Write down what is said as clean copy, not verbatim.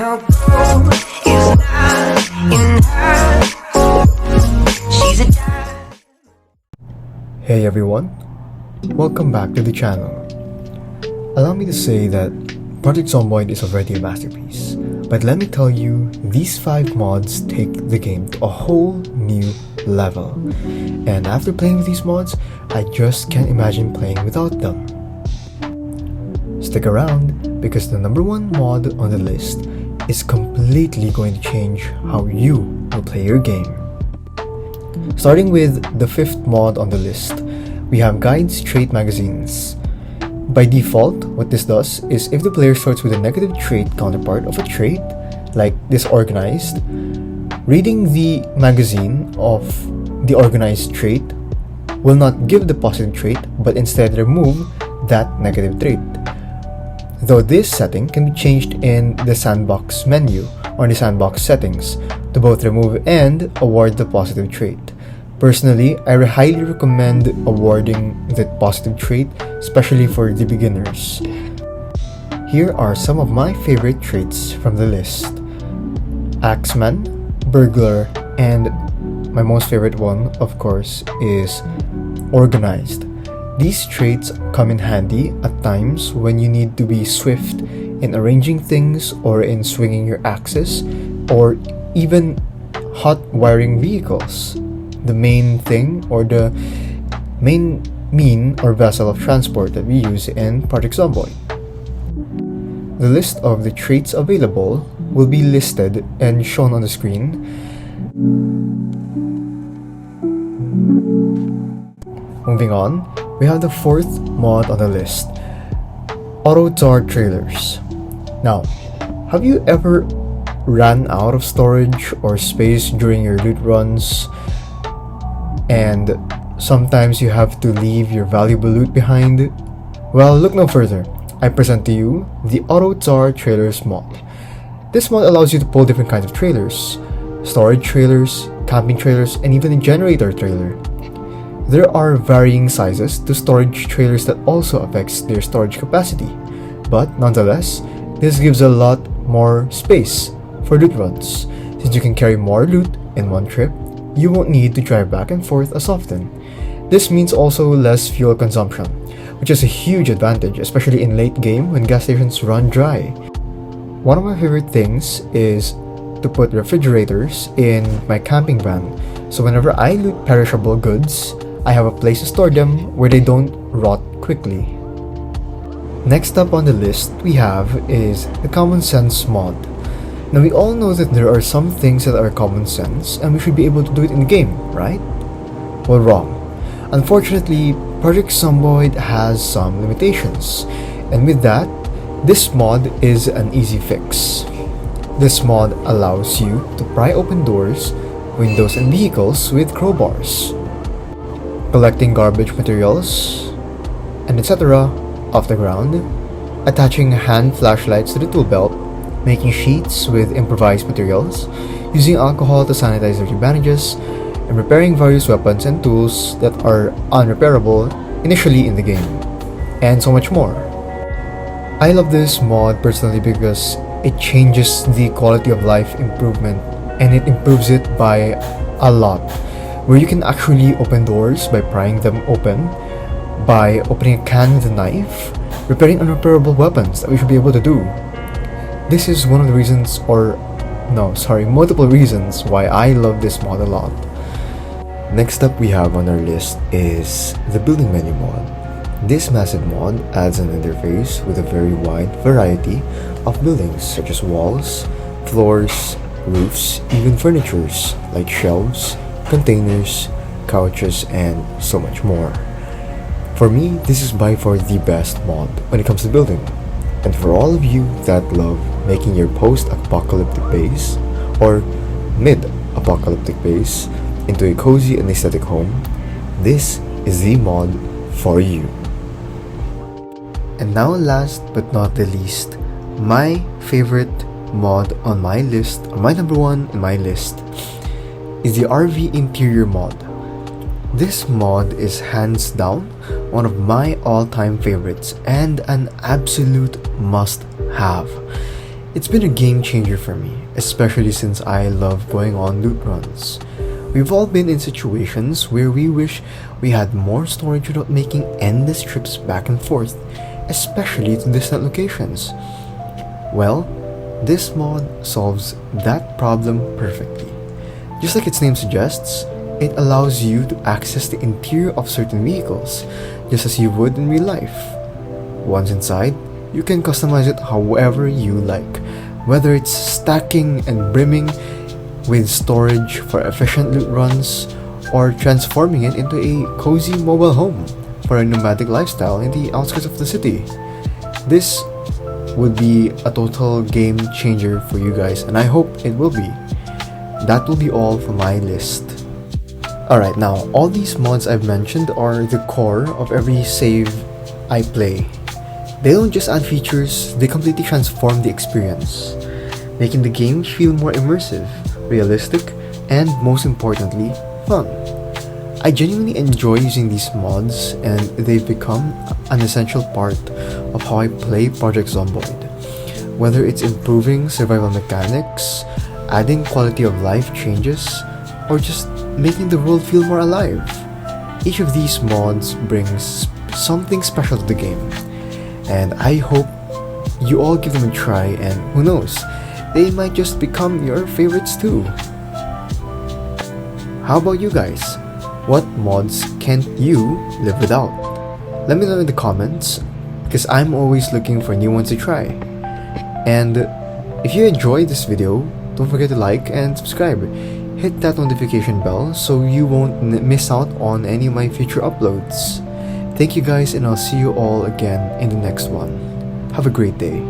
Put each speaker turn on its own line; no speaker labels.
Now gold is not in her. She's a diamond.
Hey everyone, welcome back to the channel. Allow me to say that Project Zomboid is already a masterpiece, but let me tell you, these 5 mods take the game to a whole new level. And after playing with these mods, I just can't imagine playing without them. Stick around, because the number 1 mod on the list is completely going to change how you will play your game. Starting with the 5th mod on the list, we have Guides Trait Magazines. By default, what this does is if the player starts with a negative trait counterpart of a trait, like disorganized, reading the magazine of the organized trait will not give the positive trait but instead remove that negative trait. Though this setting can be changed in the sandbox menu or the sandbox settings to both remove and award the positive trait. Personally, I highly recommend awarding that positive trait, especially for the beginners. Here are some of my favorite traits from the list: Axeman, Burglar, and my most favorite one, of course, is Organized. These traits come in handy at times when you need to be swift in arranging things or in swinging your axes or even hot wiring vehicles. The main thing or the main mean or vessel of transport that we use in Project Zomboid. The list of the traits available will be listed and shown on the screen. Moving on, we have the 4th mod on the list, Auto-Tar Trailers. Now, have you ever ran out of storage or space during your loot runs, and sometimes you have to leave your valuable loot behind? Well, look no further. I present to you the Auto-Tar Trailers mod. This mod allows you to pull different kinds of trailers: storage trailers, camping trailers, and even a generator trailer. There are varying sizes to storage trailers that also affects their storage capacity, but nonetheless, this gives a lot more space for loot runs. Since you can carry more loot in one trip, you won't need to drive back and forth as often. This means also less fuel consumption, which is a huge advantage, especially in late game when gas stations run dry. One of my favorite things is to put refrigerators in my camping van, so whenever I loot perishable goods, I have a place to store them where they don't rot quickly. Next up on the list we have is the Common Sense mod. Now we all know that there are some things that are common sense and we should be able to do it in the game, right? Well, wrong. Unfortunately, Project Zomboid has some limitations, and with that, this mod is an easy fix. This mod allows you to pry open doors, windows, and vehicles with crowbars, collecting garbage materials and etc. off the ground, attaching hand flashlights to the tool belt, making sheets with improvised materials, using alcohol to sanitize dirty bandages, and repairing various weapons and tools that are unrepairable initially in the game, and so much more. I love this mod personally because it changes the quality of life improvement, and it improves it by a lot, where you can actually open doors by prying them open, by opening a can with a knife, repairing unrepairable weapons that we should be able to do. This is one of the reasons, multiple reasons why I love this mod a lot. Next up we have on our list is the Building Menu mod. This massive mod adds an interface with a very wide variety of buildings such as walls, floors, roofs, even furnitures like shelves, containers, couches, and so much more. For me, this is by far the best mod when it comes to building. And for all of you that love making your post-apocalyptic base or mid-apocalyptic base into a cozy and aesthetic home, this is the mod for you. And now, last but not the least, my favorite mod on my list, or my number 1 on my list, is the RV Interior mod. This mod is hands down one of my all-time favorites and an absolute must-have. It's been a game changer for me, especially since I love going on loot runs. We've all been in situations where we wish we had more storage without making endless trips back and forth, especially to distant locations. Well, this mod solves that problem perfectly. Just like its name suggests, it allows you to access the interior of certain vehicles, just as you would in real life. Once inside, you can customize it however you like, whether it's stacking and brimming with storage for efficient loot runs, or transforming it into a cozy mobile home for a nomadic lifestyle in the outskirts of the city. This would be a total game changer for you guys, and I hope it will be. That will be all for my list. Alright, now all these mods I've mentioned are the core of every save I play. They don't just add features, they completely transform the experience, making the game feel more immersive, realistic, and most importantly, fun. I genuinely enjoy using these mods, and they've become an essential part of how I play Project Zomboid. Whether it's improving survival mechanics, adding quality of life changes, or just making the world feel more alive. Each of these mods brings something special to the game, and I hope you all give them a try, and who knows, they might just become your favorites too. How about you guys? What mods can't you live without? Let me know in the comments, because I'm always looking for new ones to try. And if you enjoyed this video, don't forget to like and subscribe. Hit that notification bell so you won't miss out on any of my future uploads. Thank you guys, and I'll see you all again in the next one. Have a great day.